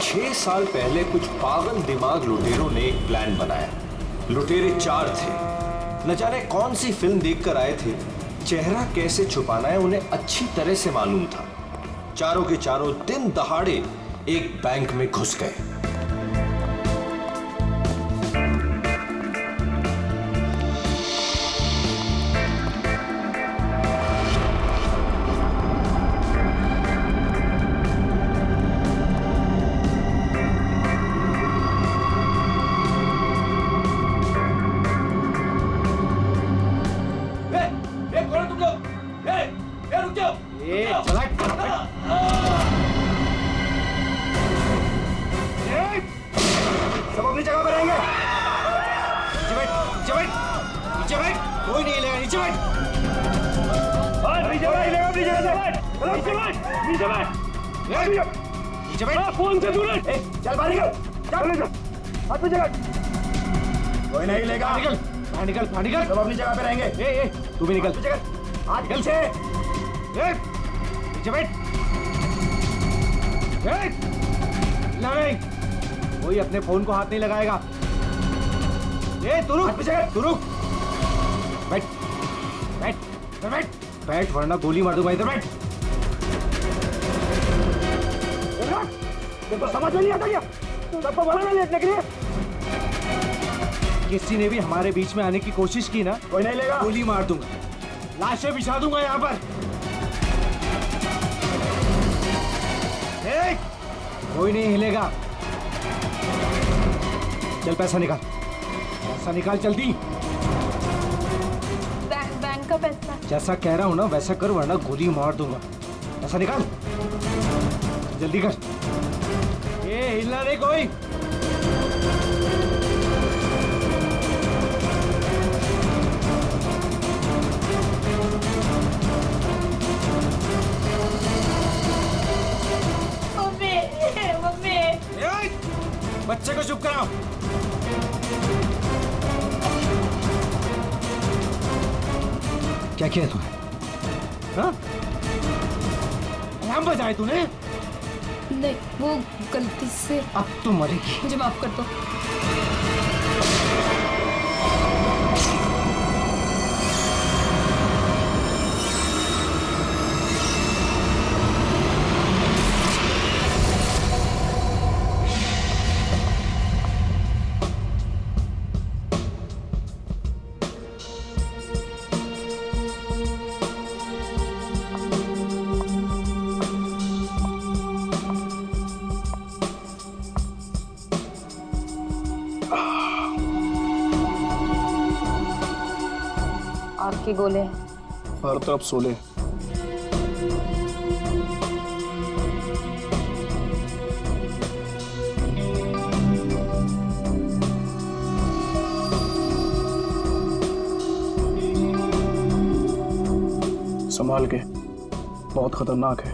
6 साल पहले कुछ पागल दिमाग लुटेरों ने एक प्लान बनाया। लुटेरे 4 थे। न जाने कौन सी फिल्म देखकर आए थे। चेहरा कैसे छुपाना है उन्हें अच्छी तरह से मालूम था। चारों के चारों दिन दहाड़े एक बैंक में घुस गए। सब अपनी जगह पर रहेंगे। नीचे बैठ, कोई नहीं हिलेगा। नीचे बैठ, नीचे बैठ। फोन से दूर चल, बाहर निकल, चल हाथ पे जगह। कोई नहीं हिलेगा। बाहर निकल। सब अपनी जगह पे रहेंगे। तू भी निकल। हाथ निकल से। नीचे बैठ। कोई अपने फोन को हाथ नहीं लगाएगा। तू रुक। बैठ वरना गोली मार दूंगा। इधर बैठ। तो समझ में नहीं आता क्या? सबको बोला ना लेटने के लिए। किसी ने भी हमारे बीच में आने की कोशिश की ना, कोई नहीं लेगा। गोली मार दूंगा, लाशें बिछा दूंगा यहाँ पर। कोई नहीं हिलेगा। चल पैसा निकाल जल्दी। बैंक का पैसा। जैसा कह रहा हूं ना वैसा कर वरना गोली मार दूंगा। पैसा निकाल, जल्दी कर। हिलना नहीं कोई। मम्मी बच्चे को चुप कराओ। क्या किया तूने? हाँ? हम बजाए तूने? नहीं, वो गलती से। अब तू मरेगी। मुझे माफ कर दो। आपके गोले हर तरफ सोले। संभाल के, बहुत खतरनाक है।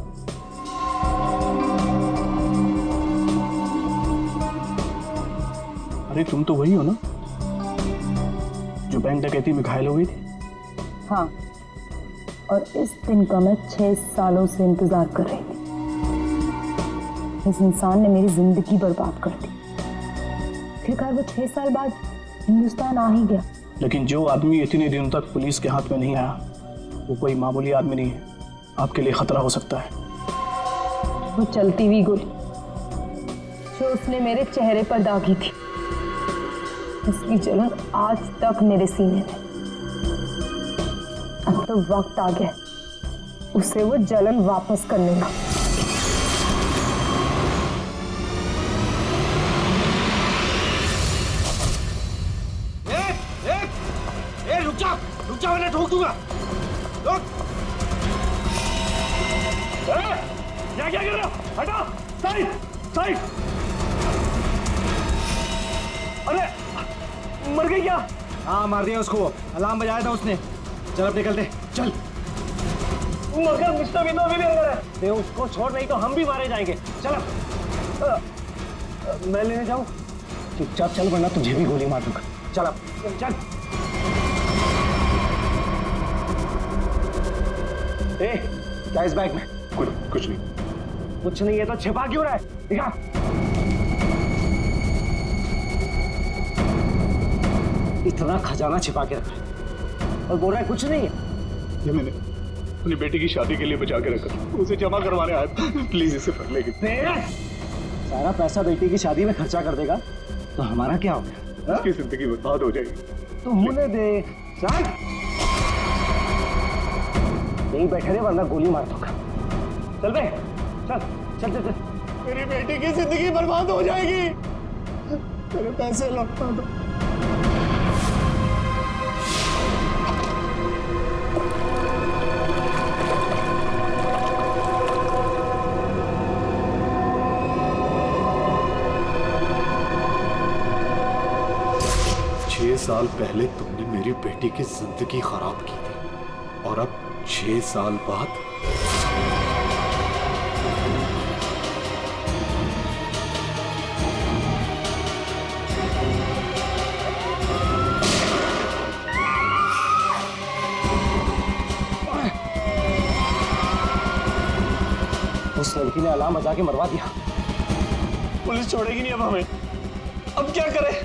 अरे तुम तो वही हो ना जो बैंक डकैती में घायल हो गई थी? हाँ, और इस दिन का मैं 6 सालों से इंतजार कर रही थी। इस इंसान ने मेरी जिंदगी बर्बाद कर दी। फिर वो 6 साल बाद हिंदुस्तान आ ही गया। लेकिन जो आदमी इतने दिनों तक पुलिस के हाथ में नहीं आया वो कोई मामूली आदमी नहीं है। आपके लिए खतरा हो सकता है। वो चलती हुई गोली जो उसने मेरे चेहरे पर दागी थी, उसकी जलन आज तक मेरे सीने में। अब तो वक्त आ गया उसे वो जलन वापस करने का। रुक जा वरना ठोक दूंगा। क्या कर रहा? हटा, साइड। अरे मर गई क्या? हाँ मार दिया उसको। अलार्म बजाया था उसने। चल अब निकलते, चल। मगर मिस्टर विनो भी अंदर है। उसको छोड़, नहीं तो हम भी मारे जाएंगे। चल मैं लेने जाऊं? चुपचाप चल वरना तुझे भी गोली मार दूंगा। चल अब चल। क्या इस बैग में? कुछ नहीं। कुछ नहीं है तो छिपा क्यों रहा है? दिखा। इतना खजाना छिपा के रखा और बोल रहा है कुछ नहीं है। ये मैंने अपनी बेटी की शादी के लिए बचा के रखा, उसे जमा करवाने आया था। प्लीज इसे पढ़ लेगी। सारा पैसा बेटी की शादी में खर्चा कर देगा तो हमारा क्या होगा? उसकी जिंदगी बर्बाद हो जाएगी। तो होने दे। चल यहीं बैठे रहे वरना गोली मार दूंगा। चल बे, चल चल चल चल। मेरी बेटी की जिंदगी बर्बाद हो जाएगी। मेरे पैसे लौटा दो। साल पहले तुमने मेरी बेटी की जिंदगी खराब की थी और अब 6 साल बाद उस लड़की ने अलार्म बजा के मरवा दिया। पुलिस छोड़ेगी नहीं अब हमें। अब क्या करें?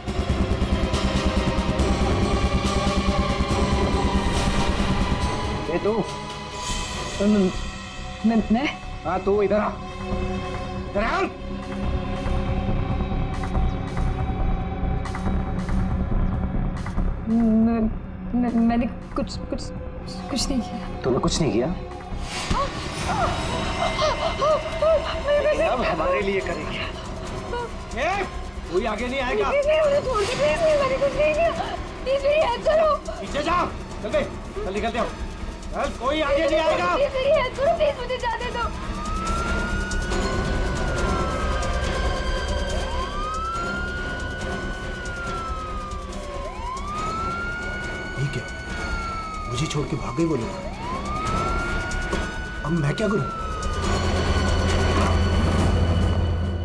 ये तू? मैं? हाँ तू इधर आ। इधर आ। मैंने कुछ नहीं किया। तूने कुछ नहीं किया? अब हमारे लिए करेगी। कोई आगे नहीं आएगा। मुझे छोड़ दो प्लीज, मैंने कुछ नहीं किया। प्लीज मेरी हेल्प करो। पीछे जाओ। चल बे, चल निकलते हो। चल कोई आगे नहीं आएगा। प्लीज मेरी हेल्प करो, प्लीज मुझे जाने दो। ठीक है, मुझे छोड़ के भाग गई वो लोग। अब मैं क्या करूं?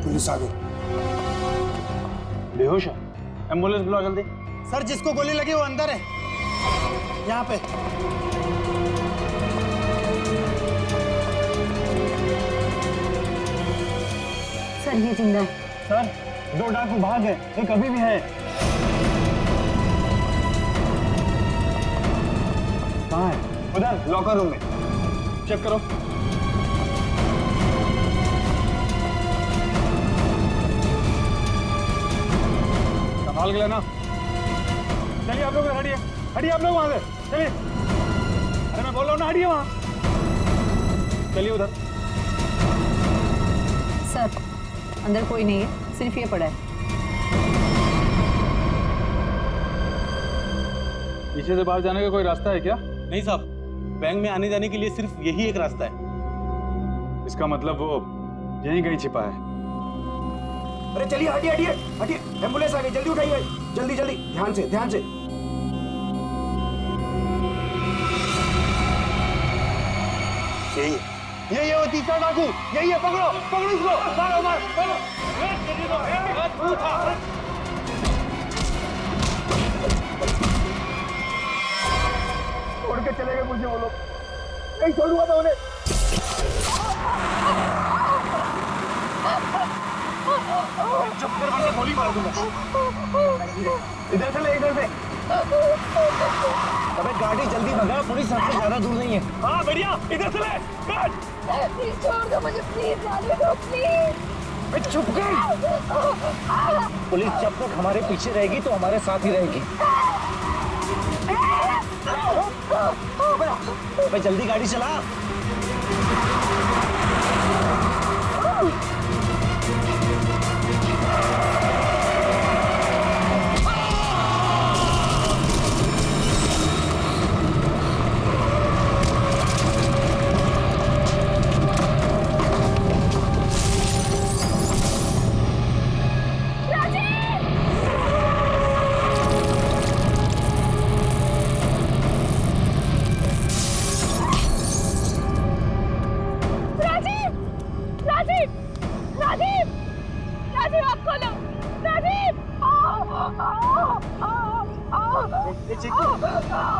पुलिस आ गई। बेहोश है। एम्बुलेंस बुलाओ जल्दी। सर जिसको गोली लगी वो अंदर है, यहाँ पे। सर ये जिंदा है। सर 2 डाकू भाग गए, एक अभी भी है। कहाँ है? उधर लॉकर रूम में। चेक करो। संभाल के लेना। चलिए आप लोग हटिए, हटिए आप लोग वहां से। चलिए, अरे मैं बोल रहा हूँ ना, हटिए वहां। चलिए उधर। सर अंदर कोई नहीं है, सिर्फ ये पड़ा है। पीछे से बाहर जाने का कोई रास्ता है क्या? नहीं साहब, बैंक में आने जाने के लिए सिर्फ यही एक रास्ता है। इसका मतलब वो यहीं कहीं छिपा है। अरे चलिए, हटिए हटिए हटिए, एम्बुलेंस आ गई, जल्दी उठाइए, जल्दी जल्दी, ध्यान से ध्यान से। यही है वो तीसरा डाकू, यही है। पकड़ो पकड़ो इसको, मारो मारो। छोड़ के चले गए मुझे वो लोग, नहीं छोड़ूंगा मैं उन्हें। चुप कर वरना गोली मार दूंगा। इधर से ले, इधर से। अबे गाड़ी जल्दी भगा, पुलिस सबसे ज्यादा दूर नहीं है। हाँ बढ़िया, इधर से ले। प्लीज छोड़ दो मुझे, प्लीज जाने दो प्लीज। चुप कर। पुलिस जब तक हमारे पीछे रहेगी तो हमारे साथ ही रहेगी। अबे जल्दी गाड़ी चला।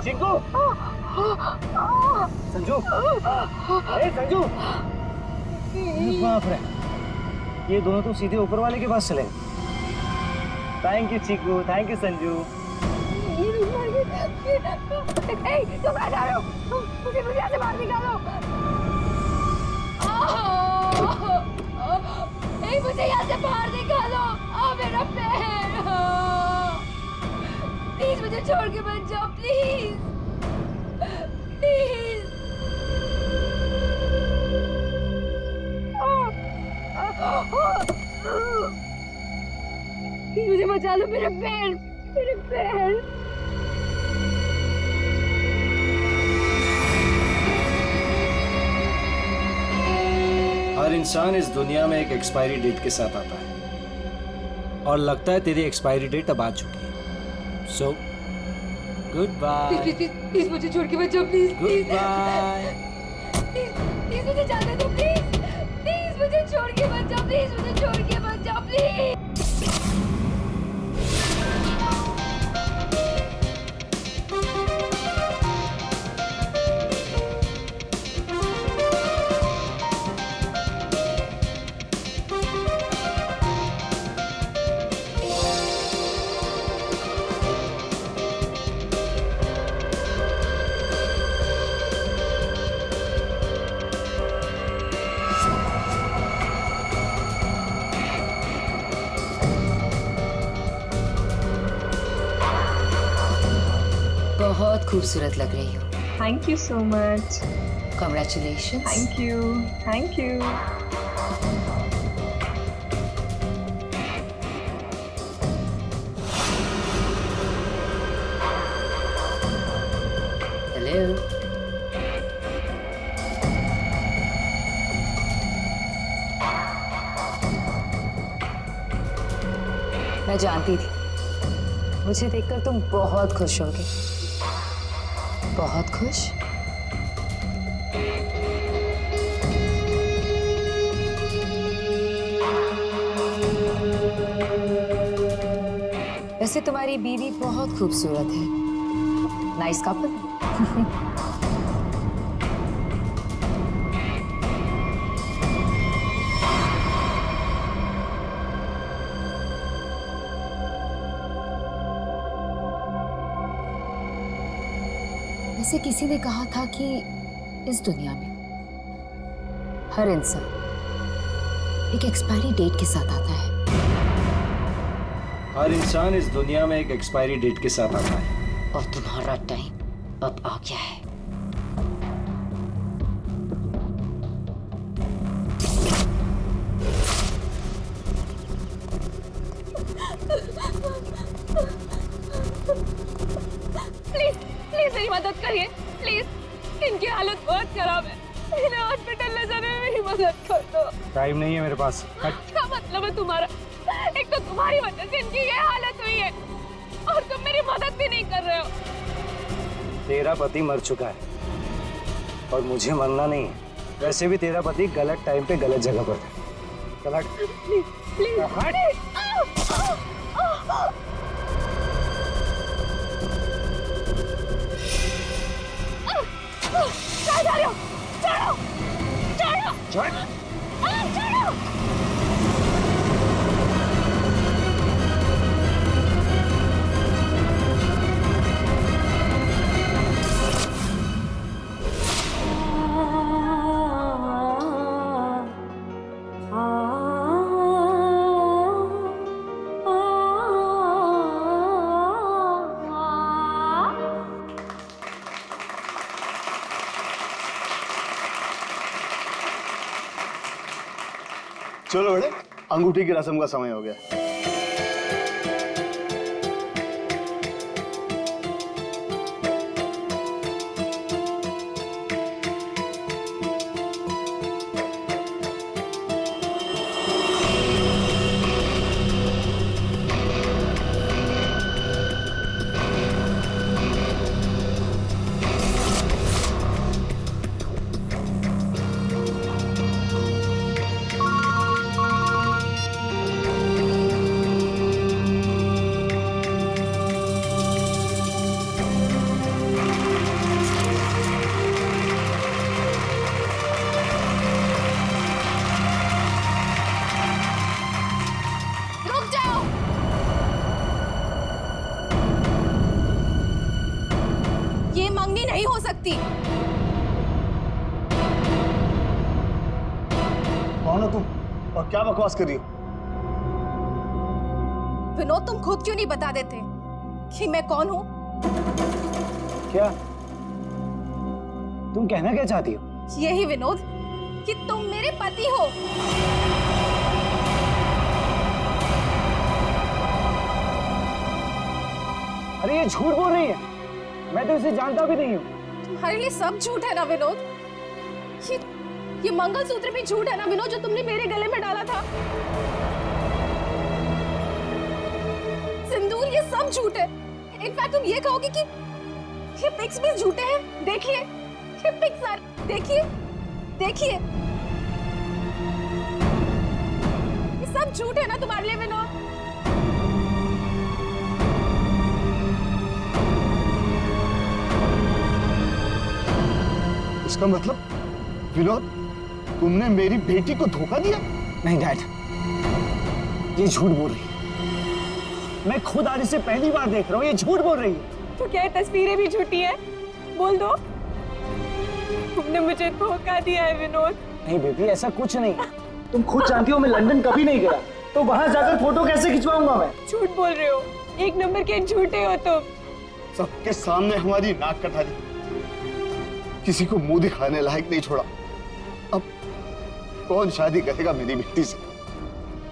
चिंकू, संजू, संजू, बाप रे, ये दोनों तो सीधे ऊपर वाले के पास चले। Thank you Cheeku, thank you Sanju. Please मर गई। ए, तुम कहाँ जा रहे हो? मुझे यहाँ से बाहर निकालो। ए, मुझे यहाँ से बाहर निकालो। मेरा पैर। प्लीज मुझे छोड़ के मत जाओ, प्लीज प्लीज। मुझे बचा लो, मेरे पैर, मेरे पैर। हर इंसान इस दुनिया में एक एक्सपायरी डेट के साथ आता है और लगता है तेरी एक्सपायरी डेट अब आ चुकी है। So goodbye. Please please मुझे छोड़ के मत जाओ, प्लीज गुड बाय। प्लीज मुझे जाने दो, प्लीज प्लीज मुझे छोड़ के मत जाओ, प्लीज मुझे छोड़ के मत जाओ, प्लीज। बहुत खूबसूरत लग रही हो। Thank you so much. Congratulations. Thank you. Thank you. Hello. मैं जानती थी मुझे देखकर तुम बहुत खुश होगे। बहुत खुश? वैसे तुम्हारी बीवी बहुत खूबसूरत है। Nice couple. वैसे किसी ने कहा था कि इस दुनिया में हर इंसान एक एक्सपायरी डेट के साथ आता है। हर इंसान इस दुनिया में एक एक्सपायरी डेट के साथ आता है और तुम्हारा टाइम अब आ गया है। प्लीज प्लीज मेरी मदद करिए, प्लीज। इनकी हालत बहुत खराब है, इन्हें हॉस्पिटल ले जाने में मेरी मदद कर दो। टाइम नहीं है मेरे पास। क्या मतलब है तुम्हारा? एक तो तुम्हारी वजह से इनकी ये हालत हुई है और तुम मेरी मदद भी नहीं कर रहे हो। तेरा पति मर चुका है और मुझे मरना नहीं है। वैसे भी तेरा पति गलत टाइम पे गलत जगह पर था। चल हट। प्लीज प्लीज हट। कहाँ जा रहे हो? छोड़ो छोड़ो छोड़। छोड़ो। चलो बेटे, अंगूठी की रस्म का समय हो गया। नहीं हो सकती। कौन हो तुम और क्या बकवास कर रही हो? विनोद, तुम खुद क्यों नहीं बता देते कि मैं कौन हूँ? क्या तुम कहना क्या चाहती हो? यही विनोद कि तुम मेरे पति हो। अरे ये झूठ बोल रही है, मैं तो इसे जानता भी नहीं हूँ। तुम्हारे लिए सब झूठ है ना विनोद? ये मंगलसूत्र भी झूठ है ना विनोद, जो तुमने मेरे गले में डाला था? सिंदूर, ये सब झूठ है। इनफैक्ट तुम ये कहोगे कि ये पिक्स भी झूठे हैं। देखिए ये पिक्स आ, देखिए देखिए, ये सब झूठ है ना तुम्हारे लिए विनोद? इसका मतलब विनोद, तुमने मेरी बेटी को धोखा दिया? नहीं डैड, ये झूठ बोल रही है। मैं खुद आज इसे पहली बार देख रहा हूँ, ये झूठ बोल रही है। तो क्या तस्वीरें भी झूठी हैं? बोल दो, तुमने मुझे धोखा दिया है विनोद। नहीं बेबी, ऐसा कुछ नहीं। तुम खुद जानती हो मैं लंदन कभी नहीं गया, तो वहां जाकर फोटो कैसे खिंचवाऊंगा मैं? झूठ बोल रहे हो, एक नंबर के झूठे हो तुम। सबके सामने हमारी नाक कटा दी, किसी को मुंह दिखाने लायक नहीं छोड़ा। अब कौन शादी करेगा मेरी बेटी से?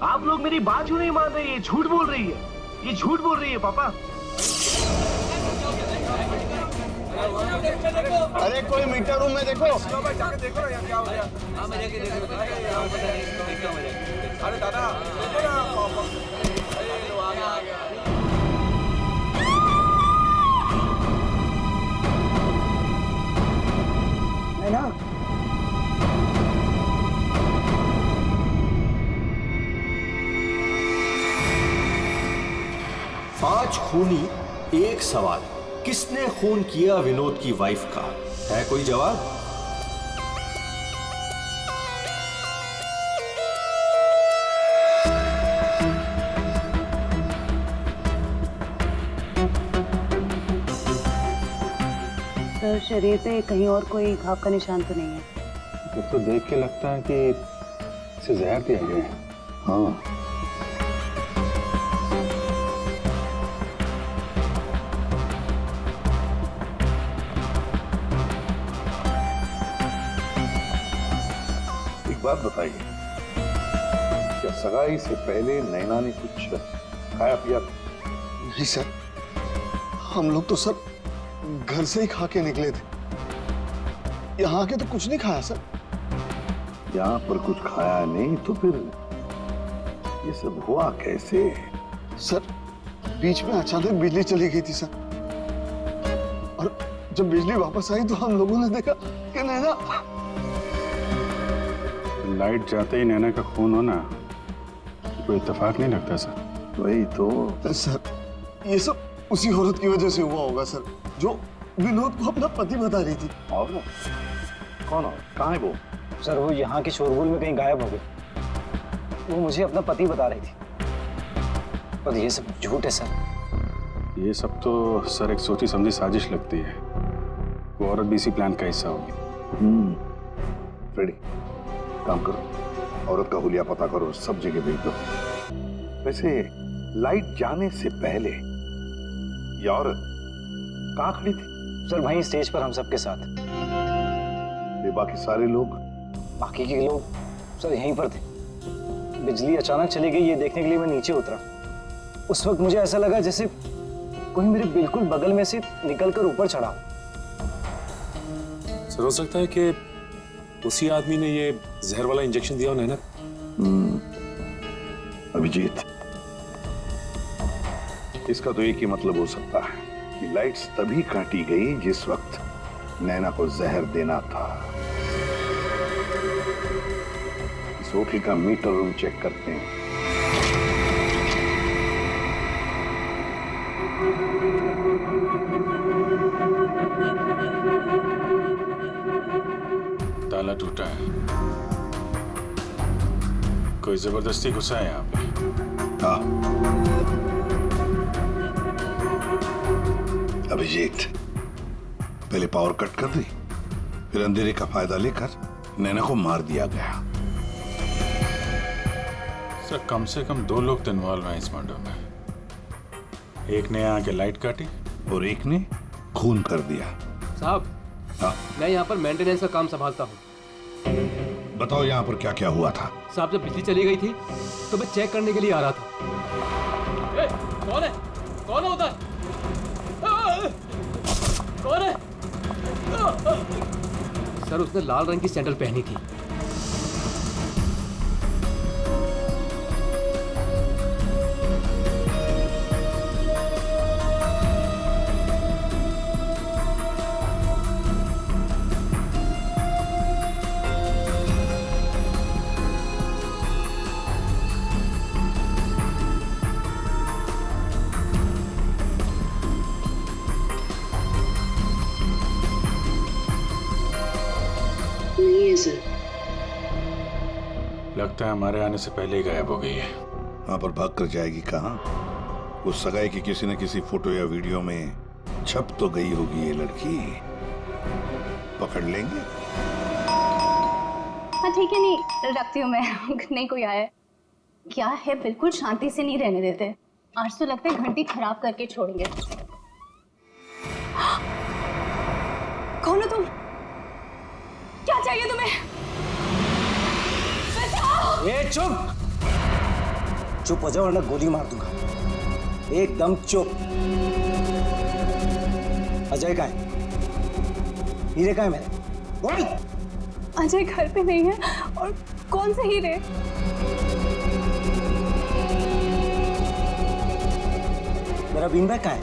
आप लोग मेरी बात क्यों नहीं मान रहे? ये झूठ बोल रही है, ये झूठ बोल रही है पापा। अरे कोई मीटर रूम में देखो। अरे दादा ना, 5 खूनी एक सवाल, किसने खून किया विनोद की वाइफ का? है कोई जवाब? सर, शरीर पे कहीं और कोई घाव का निशान तो नहीं है? फिर तो देख के लगता है कि इसे जहर दिया गया है। हाँ, एक बात बताइए, क्या सगाई से पहले नैना ने कुछ खाया पिया? नहीं सर, हम लोग तो सर घर से ही खा के निकले थे। यहाँ के तो कुछ नहीं खाया सर। यहाँ पर कुछ खाया नहीं तो फिर ये सब हुआ कैसे? सर, बीच में अचानक बिजली चली गई थी सर, और जब बिजली वापस आई तो हम लोगों ने देखा कि नैना। लाइट जाते ही नैना का खून होना कोई इत्तेफाक नहीं लगता सर। वही तो सर, ये सब उसी औरत की वजह से हुआ होगा सर, जो विनोद को अपना पति बता रही थी। और कौन और कहाँ है वो? सर, वो यहाँ के शोरगुल में कहीं गायब हो गई। वो मुझे अपना पति बता रही थी, पर ये सब झूठ है सर। ये सब तो सर एक सोची समझी साजिश लगती है। वो औरत भी इसी प्लान का हिस्सा होगी। फ्रेडी, काम करो, औरत का हुलिया पता करो, सब जगह भेज दो। वैसे लाइट जाने से पहले ये औरत कहाँ खड़ी थी? सर, वहीं स्टेज पर हम सबके साथ। ये बाकी सारे लोग? बाकी के लोग सर यहीं पर थे। बिजली अचानक चली गई ये देखने के लिए मैं नीचे उतरा। उस वक्त मुझे ऐसा लगा जैसे कोई मेरे बिल्कुल बगल में से निकलकर ऊपर चढ़ा। सर, हो सकता है कि उसी आदमी ने ये जहर वाला इंजेक्शन दिया हो नैना। अभिजीत, इसका तो एक ही मतलब हो सकता है कि लाइट्स तभी काटी गई जिस वक्त नैना को जहर देना था। इस होटल का मीटर रूम चेक करते हैं। ताला टूटा है, कोई जबरदस्ती घुसा है यहाँ पे। हाँ, अभिजीत, पहले पावर कट कर दी, फिर अंधेरे का फायदा लेकर नैना को मार दिया गया। सर कम से कम 2 लोग तो इन्वॉल्व हैं इस मर्डर में। एक ने आके लाइट काटी और एक ने खून कर दिया। साहब, हाँ? मैं यहाँ पर मेंटेनेंस का काम संभालता हूँ। बताओ यहाँ पर क्या क्या हुआ था? साहब, जब बिजली चली गई थी तो मैं चेक करने के लिए आ रहा था। कौन है? कौन है उधर? कौन है? सर, उसने लाल रंग की सैंडल पहनी थी। लगता है हमारे आने से पहले ही गायब हो गई है। वहां पर भाग कर जाएगी कहाँ? उस सगाई की किसी न किसी फोटो या वीडियो में छप तो गई होगी ये लड़की। पकड़ लेंगे। हाँ ठीक है, नहीं रखती हूँ मैं। नहीं कोई आया क्या है, बिल्कुल शांति से नहीं रहने देते। आज तो लगता है घंटी खराब करके छोड़ेंगे। कौन हो तुम? क्या चाहिए तुम्हें? ए चुप! चुप हो जाओ वरना गोली मार दूंगा। एकदम चुप। अजय कहाँ है? हीरे कहाँ है मेरे? बोल! अजय घर पे नहीं है। और कौन से हीरे? मेरा बीन बैग कहाँ है?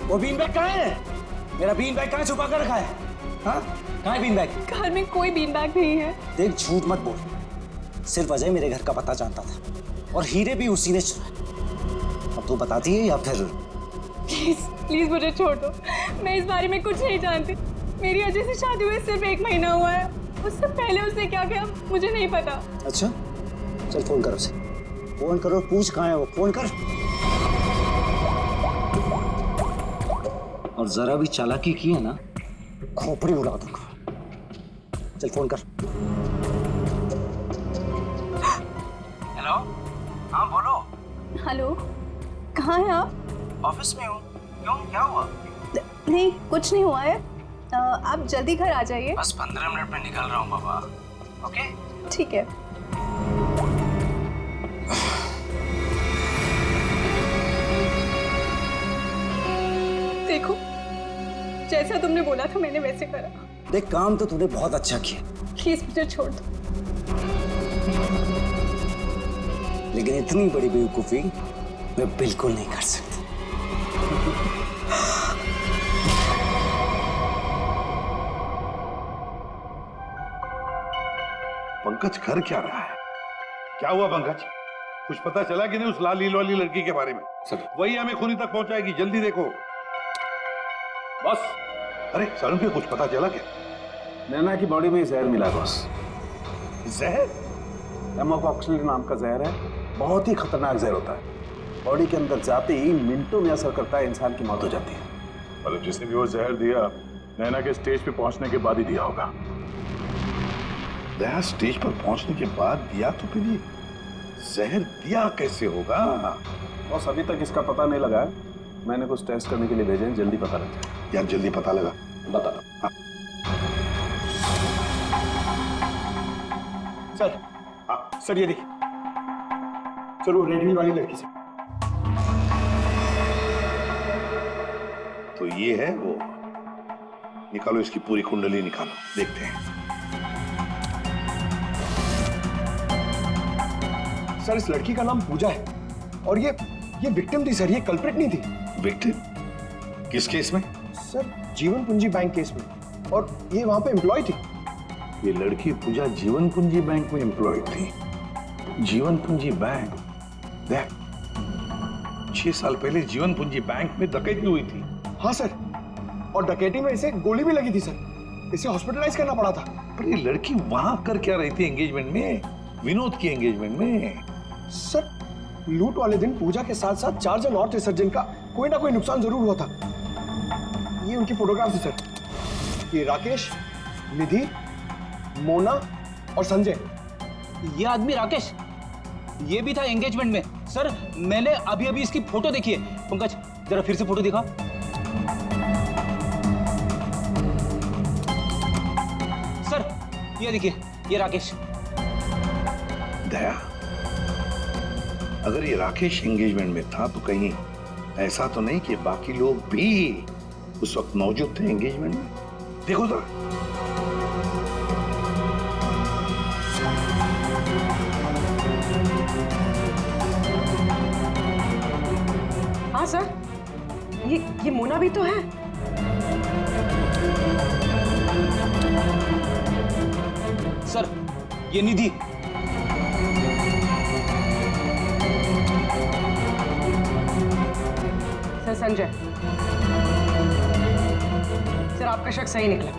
वो बीन बैग कहाँ है? मेरा बीन बैग कहाँ छुपा कर रखा है? हाँ? कहाँ है बीन बैग? घर में कोई बीन बैग नहीं है। देख, झूठ मत बोल। सिर्फ अजय मेरे घर का पता जानता था और हीरे भी उसी ने चुराए। अब तू बताती है या फिर? प्लीज प्लीज मुझे छोड़ दो। मैं इस बारे में कुछ नहीं जानती। मेरी अजय से शादी हुए सिर्फ 1 महीना हुआ है। उससे पहले उसने क्या किया मुझे नहीं पता। अच्छा, चल फोन कर उसे। फोन करो, पूछ कहाँ है वो। फोन कर। और जरा भी चालाकी की है ना, खोपड़ी उड़ा दूंगा। चल फोन कर। हेलो, हाँ बोलो। हेलो, कहाँ हैं आप? ऑफिस में हूँ। क्यों, क्या हुआ? नहीं कुछ नहीं हुआ है। आप जल्दी घर आ जाइए। बस 15 मिनट में निकल रहा हूँ बाबा। ओके? ठीक है। देखो, जैसा तुमने बोला था मैंने वैसे करा। देख, काम तो तूने बहुत अच्छा किया। प्लीज मुझे छोड़ दो। लेकिन इतनी बड़ी बेवकूफी मैं बिल्कुल नहीं कर सकती। पंकज कर क्या रहा है? क्या हुआ पंकज? कुछ पता चला कि नहीं उस लाल लील वाली लड़की के बारे में? सर, वही हमें खूनी तक पहुंचाएगी। जल्दी देखो। बस, अरे सारुण के कुछ पता चला क्या? नैना की बॉडी में जहर मिला बॉस। जहर? एमोकॉक्सिल नाम का जहर है। बहुत ही खतरनाक जहर होता है। बॉडी के अंदर जाते ही मिनटों में असर करता है, इंसान की मौत हो जाती है। मतलब जिसने भी वो जहर दिया, नैना के स्टेज पे पहुंचने के बाद ही दिया होगा। दया स्टेज पर पहुंचने के बाद दिया तो फिर ये जहर दिया कैसे होगा? बॉस, अभी तक इसका पता नहीं लगा है। मैंने कुछ टेस्ट करने के लिए भेजे हैं, जल्दी पता लग जाए। यार जल्दी पता लगा, बता। हाँ। सर, हाँ सर, ये देखिए सर, वो रेड हिल वाली लड़की से। तो ये है वो। निकालो इसकी पूरी कुंडली निकालो, देखते हैं। सर, इस लड़की का नाम पूजा है और ये विक्टिम थी सर, ये कल्प्रिट नहीं थी। विक्टिम? किस केस में? सर, जीवन पूंजी बैंक केस में। और ये वहां पे एम्प्लॉय थी। ये लड़की पूजा जीवन पूंजी बैंक में एम्प्लॉय थी। जीवन पूंजी बैंक? देख, 6 साल पहले जीवन पूंजी बैंक में डकैती हुई थी। हाँ सर, और डकैती में इसे गोली भी लगी थी सर। इसे हॉस्पिटलाइज करना पड़ा था। पर ये लड़की वहां कर क्या रही थी एंगेजमेंट में? विनोद की एंगेजमेंट में। सर, लूट वाले दिन पूजा के साथ साथ 4 जन और थे सर, जिनका कोई ना कोई नुकसान जरूर हुआ था। ये उनकी फोटोग्राफ्स है सर। ये राकेश, निधि, मोना और संजय। ये आदमी राकेश, ये भी था एंगेजमेंट में। सर मैंने अभी अभी इसकी फोटो देखी है। पंकज जरा फिर से फोटो दिखा। सर ये देखिए, ये राकेश। दया, अगर ये राकेश एंगेजमेंट में था तो कहीं ऐसा तो नहीं कि बाकी लोग भी उस वक्त मौजूद थे एंगेजमेंट में? देखो जरा। हाँ सर, ये मोना भी तो है। सर ये निधि। सर संजय, सर आपका शक सही निकला।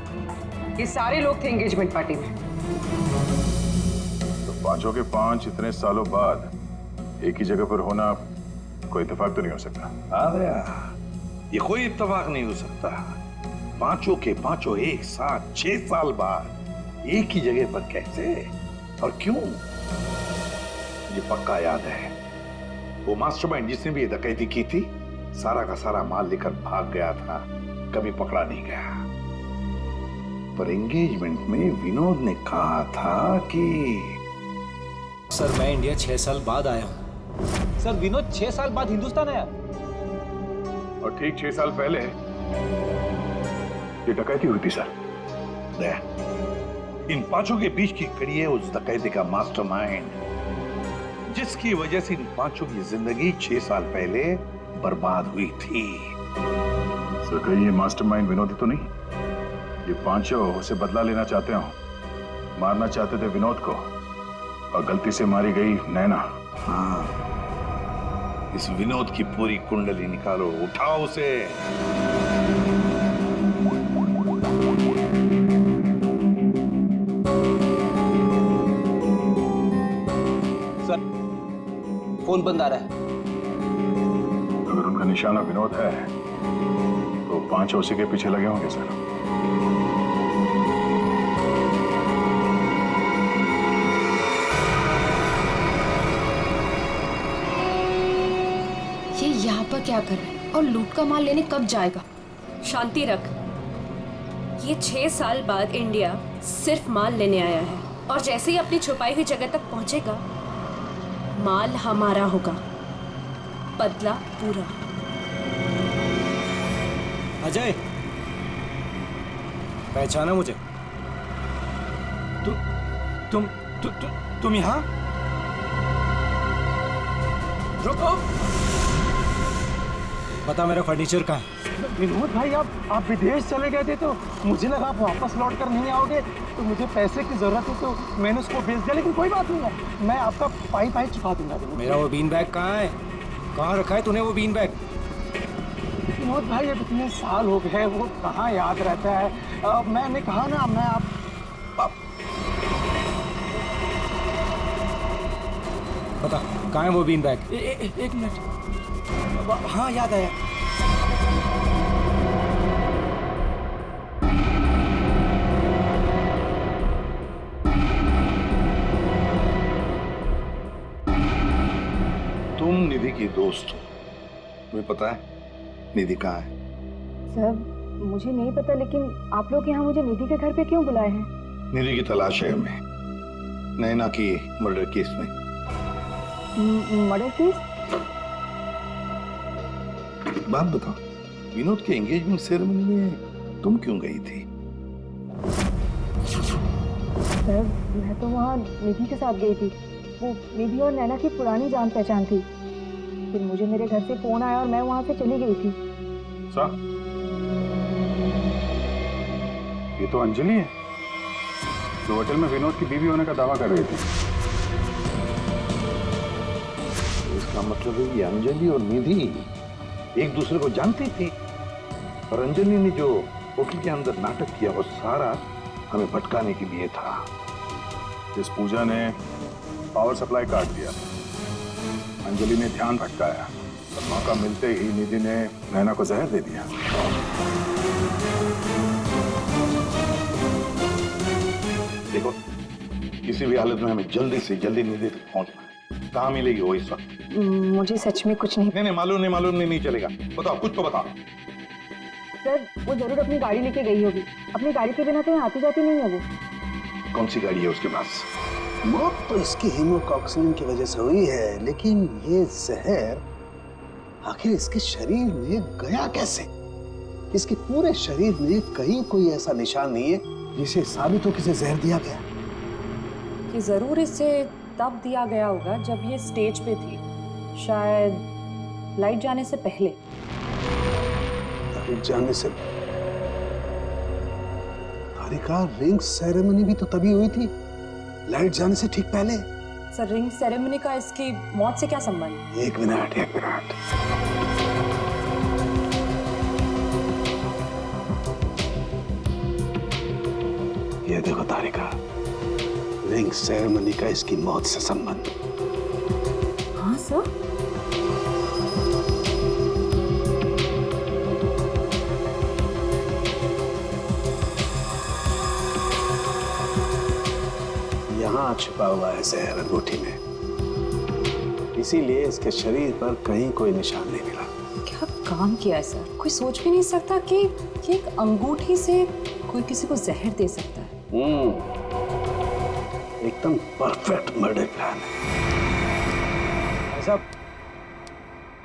ये सारे लोग थे एंगेजमेंट पार्टी में। तो पांचों के पांच इतने सालों बाद एक ही जगह पर होना कोई इत्तेफाक तो नहीं हो सकता। अरे ये कोई इत्तेफाक नहीं हो सकता। पांचों के पांचों एक साथ 6 साल बाद एक ही जगह पर कैसे और क्यों? मुझे पक्का याद है, वो मास्टरमाइंड जिसने भी ये डकैती की थी सारा का सारा माल लेकर भाग गया था, कभी पकड़ा नहीं गया। पर एंगेजमेंट में विनोद ने कहा था कि सर मैं इंडिया 6 साल बाद आया हूं। सर विनोद 6 साल बाद हिंदुस्तान आया। और ठीक 6 साल पहले ये डकैती हुई थी सर। दया, इन पांचों के बीच की कड़ी है उस डकैती का मास्टरमाइंड, जिसकी वजह से इन पांचों की जिंदगी 6 साल पहले बर्बाद हुई थी। सर कहीं ये मास्टरमाइंड विनोद ही तो नहीं? ये पांचों उसे बदला लेना चाहते हो, मारना चाहते थे विनोद को और गलती से मारी गई नैना। हाँ, इस विनोद की पूरी कुंडली निकालो, उठाओ उसे। सर फोन बंद आ रहा है। अगर उनका निशाना विनोद है तो पांचों उसी के पीछे लगे होंगे सर। ये यहाँ पर क्या कर रहा है और लूट का माल लेने कब जाएगा? शांति रख। ये 6 साल बाद इंडिया सिर्फ माल लेने आया है और जैसे ही अपनी छुपाई हुई जगह तक पहुंचेगा माल हमारा होगा, बदला पूरा। अजय, पहचाना मुझे? तुम यहाँ? रुको, बता मेरा फर्नीचर कहाँ है? विनोद भाई आप विदेश चले गए थे तो मुझे लगा आप वापस लौट कर नहीं आओगे, तो मुझे पैसे की जरूरत है तो मैंने उसको भेज दिया। लेकिन कोई बात नहीं है, मैं आपका पाई चुका दूंगा। मेरा वो बीन बैग कहाँ है? कहाँ रखा है तूने वो बीन बैग? विनोद भाई अब इतने साल हो गए, वो कहाँ याद रहता है। मैंने कहा ना, मैं आप बता कहाँ है वो बीन बैग? एक मिनट। हाँ याद आया। तुम निधि की दोस्त हो, तुम्हें पता है निधि कहाँ है? सर मुझे नहीं पता, लेकिन आप लोग यहाँ मुझे निधि के घर पे क्यों बुलाए हैं? निधि की तलाश है हमें, नैना की मर्डर केस में। Murder case? बात बताओ, विनोद के एंगेजमेंट सेरेमनी में तुम क्यों गई थी? सर मैं तो वहाँ निधि के साथ गई थी। वो निधि और नैना की पुरानी जान पहचान थी। फिर मुझे मेरे घर से फोन आया और मैं वहाँ से चली गई थी। सर ये तो अंजलि है जो होटल में विनोद की बीवी होने का दावा कर रही थी। इसका मतलब है कि अंजलि और निधि एक दूसरे को जानती थी, और अंजलि ने जो होटल के अंदर नाटक किया वो सारा हमें भटकाने के लिए था। इस पूजा ने पावर सप्लाई काट दिया, अंजलि ने ध्यान भटकाया और मौका मिलते ही निधि ने नैना को जहर दे दिया। देखो, किसी भी हालत में हमें जल्दी से जल्दी निधि तक पहुंचना है। कहाँ मिलेगी वो इस वक्त? मुझे सच में कुछ नहीं। नहीं मालूम नहीं चलेगा। बताओ, कुछ तो बताओ। सर वो जरूर अपनी गाड़ी लेके गई होगी। अपनी गाड़ी के बिना कहीं आती जाती नहीं है वो। कौन सी गाड़ी है उसके पास? मौत तो इसकी हीमोकॉक्सिन की वजह से हुई है, लेकिन ये जहर आखिर इसके शरीर में गया कैसे? इसके पूरे शरीर में कहीं कोई ऐसा निशान नहीं है जिसे साबित हो कि इसे जहर दिया गया। कि जरूर इसे तब दिया गया होगा जब ये स्टेज पे थी, शायद लाइट जाने से पहले। लाइट जाने से? तारिका, रिंग सेरेमनी भी तो तभी हुई थी, लाइट जाने से ठीक पहले। सर रिंग सेरेमनी का इसकी मौत से क्या संबंध? एक मिनट। ये देखो तारिका, रिंग सेरेमनी का इसकी मौत से संबंध। हाँ सर। यहाँ छुपा हुआ है जहर अंगूठी में, इसीलिए इसके शरीर पर कहीं कोई निशान नहीं मिला। क्या काम किया है सर? कोई सोच भी नहीं सकता कि एक अंगूठी से कोई किसी को जहर दे सकता है। एकदम परफेक्ट मर्डर प्लान है। भाई साहब,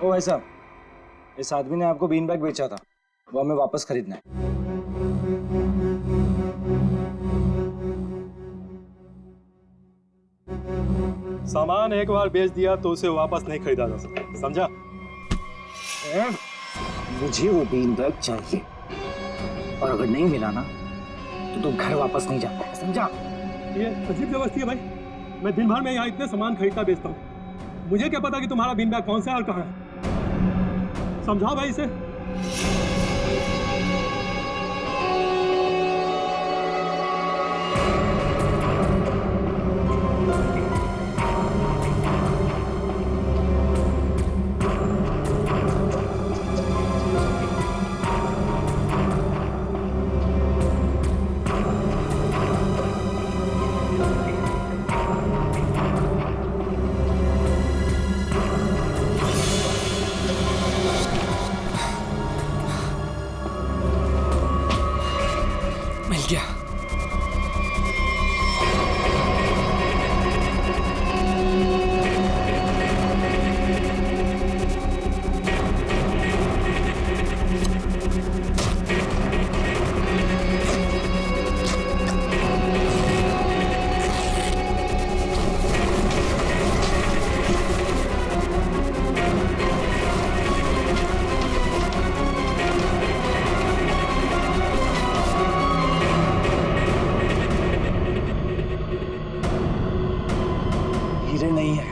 ओ भाई साहब, इस आदमी ने आपको बीन बैग बेचा था, वो हमें वापस खरीदना है। सामान एक बार बेच दिया तो उसे वापस नहीं खरीदा जा सकता, समझा? मुझे वो बीन बैग चाहिए, और अगर नहीं मिला ना तो तुम घर वापस नहीं जा पाओगे, समझा? ये अजीब व्यवस्था है भाई। मैं दिन भर में यहाँ इतने सामान खरीदता बेचता हूँ, मुझे क्या पता कि तुम्हारा बीन बैग कौन सा है और कहाँ है? समझाओ भाई इसे। मिल गया। हीरे नहीं है।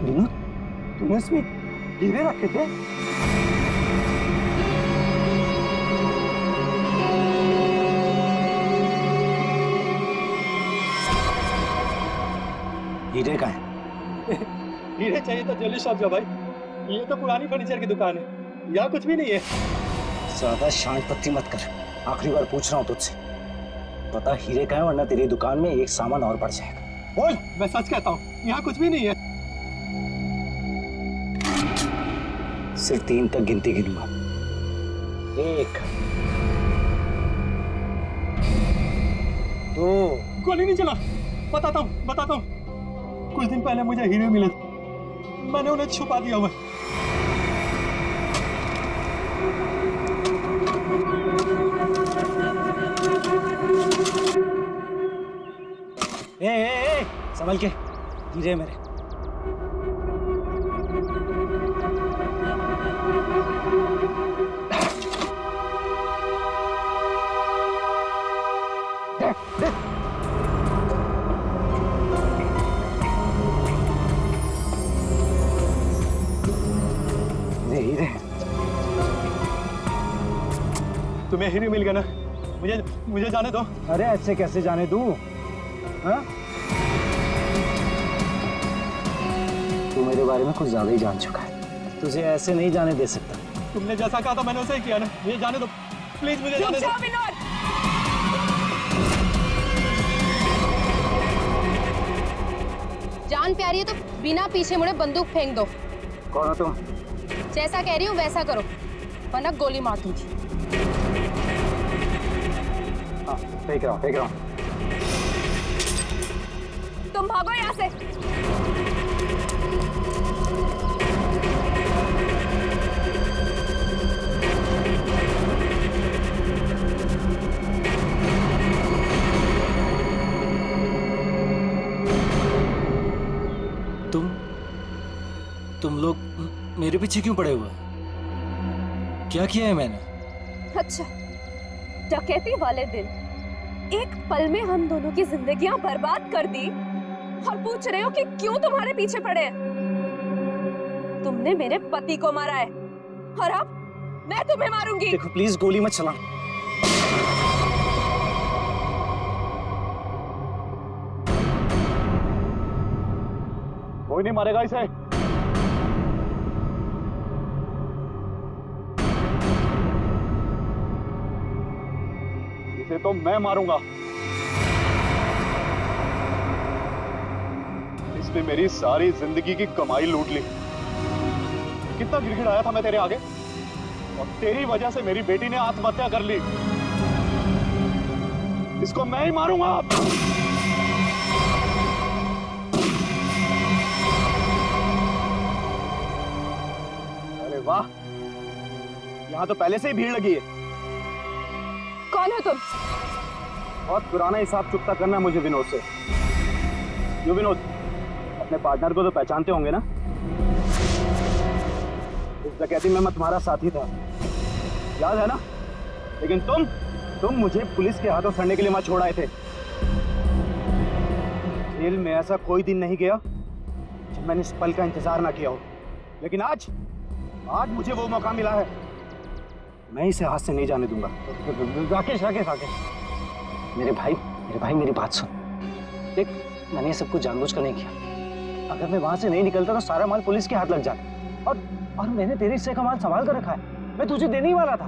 विनोद, तूने इसमें हीरे रखे थे? हीरे का है? हीरे चाहिए तो ज्वेलरी शॉप जा भाई, ये तो पुरानी फर्नीचर की दुकान है, यहाँ कुछ भी नहीं है। ज्यादा शांत पत्ती मत कर, आखिरी बार पूछ रहा हूँ तुझसे, पता हीरे का है, वरना तेरी दुकान में एक सामान और बढ़ जाएगा। बोल। मैं सच कहता हूँ, यहाँ कुछ भी नहीं है। सिर्फ 3 तक गिनती गिनूंगा। 1 2। गोली नहीं चला। बताता हूँ। कुछ दिन पहले मुझे हीरे मिले थे, मैंने उन्हें छुपा दिया हुआ। ए, संभल के, हीरे मेरे। हीरे तुम्हें हीरे मिल गया ना? मुझे जाने दो। अरे ऐसे कैसे जाने दूं? हाँ? तू मेरे बारे में कुछ ज्यादा ही जान चुका है, तुझे ऐसे नहीं जाने दे सकता। तुमने जैसा कहा था मैंने वैसा ही किया ना। मुझे जाने दो प्लीज, मुझे जाने दो। विनोद, जान प्यारी है तो बिना पीछे मुड़े बंदूक फेंक दो। कौन हो तुम? जैसा कह रही हूँ वैसा करो वरना गोली मार दूंगी। हाँ, फेंक रहा हूँ। तुम भागो यहाँ से। तुम लोग मेरे पीछे क्यों पड़े हुए? क्या किया है मैंने? अच्छा, डकैती वाले दिन एक पल में हम दोनों की जिंदगियां बर्बाद कर दी और पूछ रहे हो कि क्यों तुम्हारे पीछे पड़े हैं? तुमने मेरे पति को मारा है और अब मैं तुम्हें मारूंगी। देखो प्लीज गोली मत चला। कोई नहीं मारेगा इसे। इसे तो मैं मारूंगा। इसने मेरी सारी जिंदगी की कमाई लूट ली। कितना गिड़गिड़ाया था मैं तेरे आगे, और तेरी वजह से मेरी बेटी ने आत्महत्या कर ली। इसको मैं ही मारूंगा। अरे वाह, यहां तो पहले से ही भीड़ लगी है। कौन हो तुम? बहुत पुराना हिसाब चुकता करना है मुझे विनोद से। यो विनोद, अपने पार्टनर को तो पहचानते होंगे ना? इस डकैती में मैं तुम्हारा साथी था, याद है ना? लेकिन तुम मुझे पुलिस के हाथों सड़ने के लिए मत छोड़ आए थे। जेल में ऐसा कोई दिन नहीं गया जब मैंने इस पल का इंतजार ना किया हो। लेकिन आज मुझे वो मौका मिला है, मैं इसे हाथ से नहीं जाने दूंगा। राकेश मेरे भाई मेरी बात सुन। देख, मैंने ये सब कुछ जानबूझ कर नहीं किया। अगर मैं वहां से नहीं निकलता तो सारा माल पुलिस के हाथ लग जाता। और मैंने तेरे हिस्से का माल संभाल कर रखा है, मैं तुझे देने ही वाला था।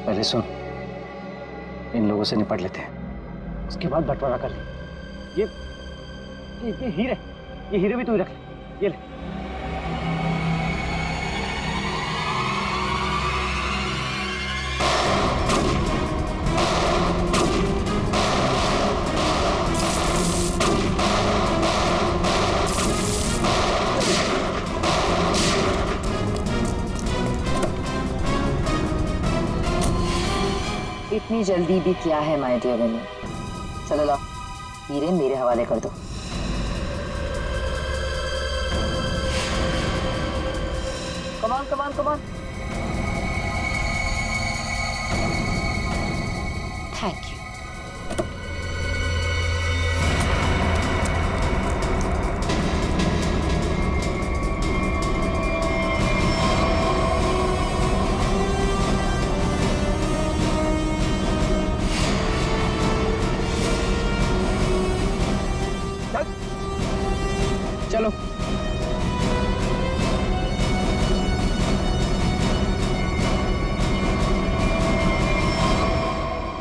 पहले सुन, इन लोगों से निपट लेते हैं, उसके बाद बंटवारा कर ले। ये हीरे भी तू ही रख ले। ये ले। इतनी जल्दी भी क्या है माय डियर बनी? चलो लाओ, हीरे मेरे हवाले कर दो। Come on. Thank you. चलो।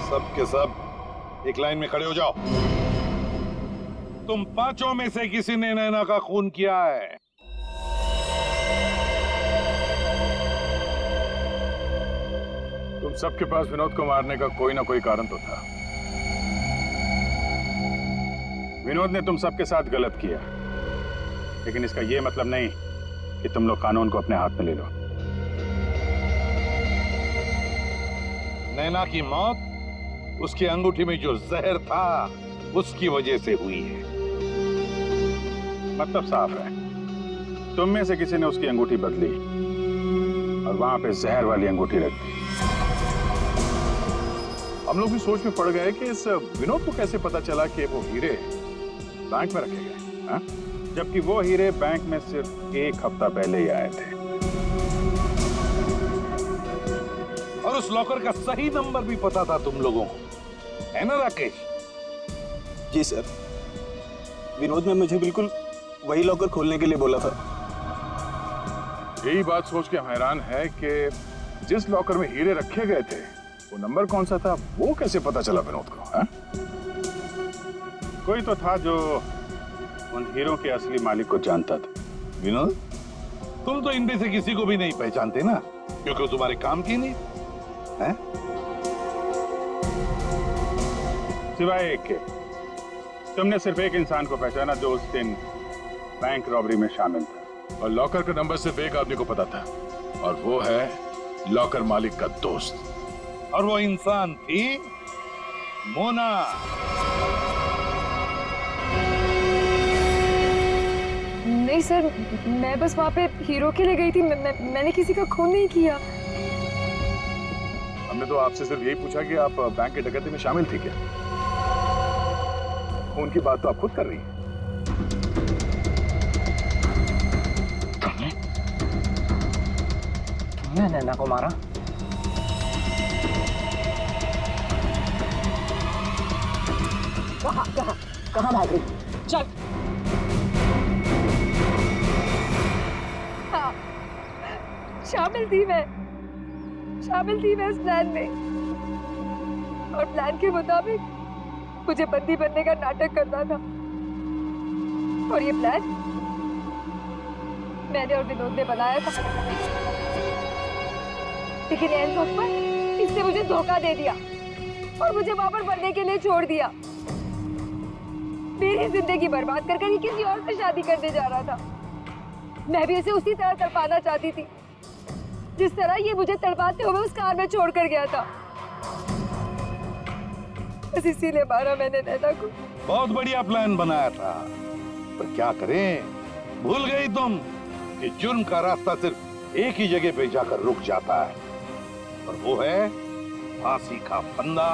सब के सब एक लाइन में खड़े हो जाओ। तुम पांचों में से किसी ने नैना का खून किया है? तुम सबके पास विनोद को मारने का कोई ना कोई कारण तो था। विनोद ने तुम सबके साथ गलत किया, लेकिन इसका यह मतलब नहीं कि तुम लोग कानून को अपने हाथ में ले लो। नैना की मौत उसकी अंगूठी में जो जहर था उसकी वजह से हुई है। मतलब साफ है, तुम में से किसी ने उसकी अंगूठी बदली और वहां पे जहर वाली अंगूठी रख दी। हम लोग भी सोच में पड़ गए कि इस विनोद को कैसे पता चला कि वो हीरे बैंक में रखे गए, हाँ? जबकि वो हीरे बैंक में सिर्फ एक हफ्ता पहले ही आए थे। और उस लॉकर का सही नंबर भी पता था तुम लोगों को, है ना राकेश? जी सर, विनोद ने मुझे बिल्कुल वही लॉकर खोलने के लिए बोला था। यही बात सोच के हैरान है कि जिस लॉकर में हीरे रखे गए थे वो नंबर कौन सा था, वो कैसे पता चला विनोद को? हा? कोई तो था जो उन हीरों के असली मालिक को जानता था। विनोद, तुम तो इनमें से किसी को भी नहीं पहचानते ना, क्योंकि वो तुम्हारे काम की नहीं है। सिवाय एक के, तुमने सिर्फ एक इंसान को पहचाना जो उस दिन बैंक रॉबरी में शामिल था। और लॉकर का नंबर सिर्फ एक आदमी को पता था, और वो है लॉकर मालिक का दोस्त। और वो इंसान थी मोना। नहीं सर, मैं बस वहाँ पे हीरो के लिए गई थी। मैंने किसी का खून नहीं किया। हमने तो आपसे सिर्फ यही पूछा कि आप बैंक की डकैती में शामिल थी क्या? खून की बात तो आप खुद कर रही हैं। तुमने नैना को मारा? कहाँ भाग रही? चल। हाँ, शामिल थी मैं इस प्लान में, और प्लान के मुताबिक मुझे बंदी बनने का नाटक करना था। और ये प्लान मैंने और विनोद ने बनाया था, लेकिन एंड वक्त पर इसने मुझे धोखा दे दिया और मुझे वहां पर बनने के लिए छोड़ दिया। मेरी जिंदगी बर्बाद कर ये किसी और से शादी करने जा रहा था। मैं भी इसे उसी तरह तड़पाना चाहती थी जिस तरह ये मुझे तड़पाते हुए उस कार में छोड़कर गया था। बस इसीलिए मारा मैंने नैना को। बहुत बढ़िया प्लान बनाया था, पर क्या करें, भूल गई तुम कि जुर्म का रास्ता सिर्फ एक ही जगह पे जाकर रुक जाता है, और वो है फांसी का फंदा।